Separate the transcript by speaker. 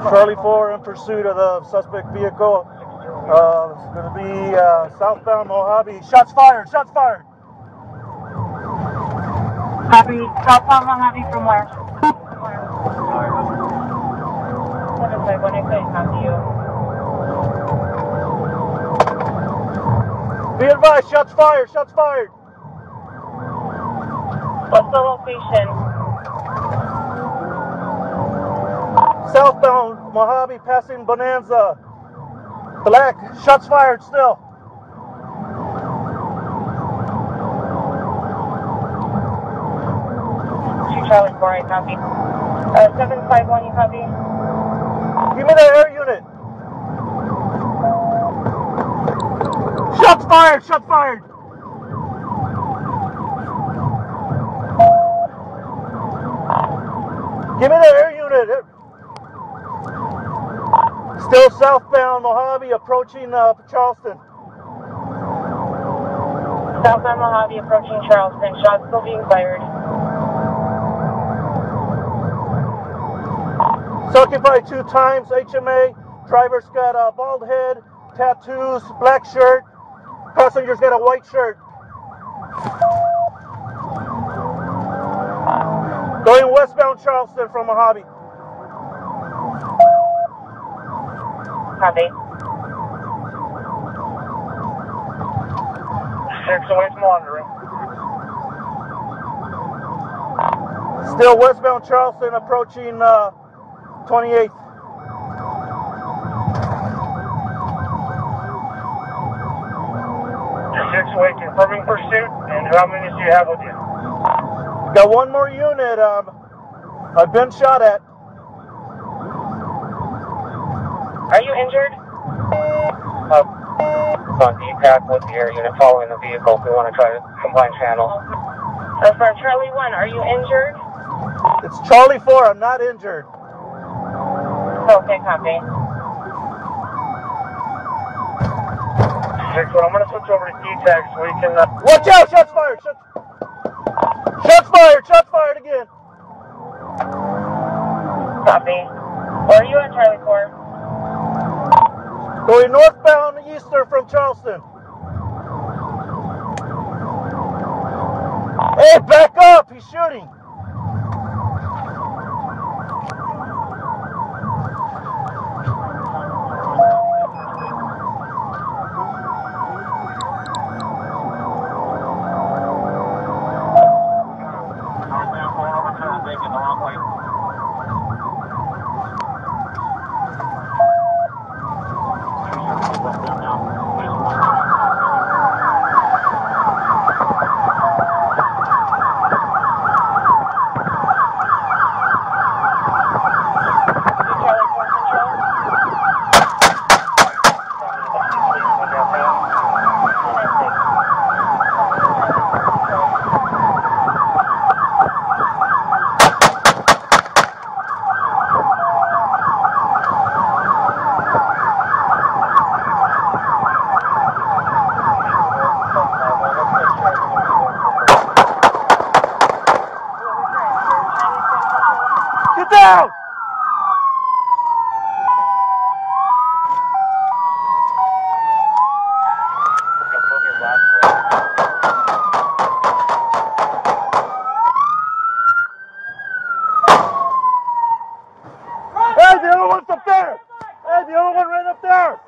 Speaker 1: Charlie 4 in pursuit of the suspect vehicle. It's going to be southbound Mojave. Shots fired! Shots fired!
Speaker 2: Copy. Southbound Mojave from where? 751, I couldn't copy you.
Speaker 1: Be advised, shots fired! Shots fired!
Speaker 2: What's the location?
Speaker 1: Southbound Mojave passing Bonanza. Black, shots fired still.
Speaker 2: Charlie 4, I copy. 751, you copy?
Speaker 1: Give me the air unit. Shots fired! Shots fired! Give me the air unit. Still southbound Mojave approaching Charleston.
Speaker 2: Southbound Mojave approaching Charleston. Shots still being fired.
Speaker 1: Occupied 2 times, HMA. Driver's got a bald head, tattoos, black shirt. Passenger's got a white shirt. Going westbound Charleston from Mojave.
Speaker 2: Copy.
Speaker 3: 6 away from monitoring.
Speaker 1: Still westbound Charleston approaching 28th.
Speaker 3: 6 away, confirming pursuit, and how many do you have with you?
Speaker 1: Got one more unit. I've been shot at.
Speaker 2: Are you injured?
Speaker 3: On DPAC with the air unit following the vehicle. We want to try to combine channels.
Speaker 2: For Charlie 1, are you injured?
Speaker 1: It's Charlie 4. I'm not injured.
Speaker 2: Okay, copy.
Speaker 3: 6, I'm going to switch over to DTAC so we can...
Speaker 1: Watch out! Shots fired! Shots fired! Shots fired again!
Speaker 2: Copy. Where are you at, Charlie 4?
Speaker 1: Going northbound eastern from Charleston. Hey, back up! He's shooting! Get down! Hey, the other one's up there! Hey, the other one ran up there!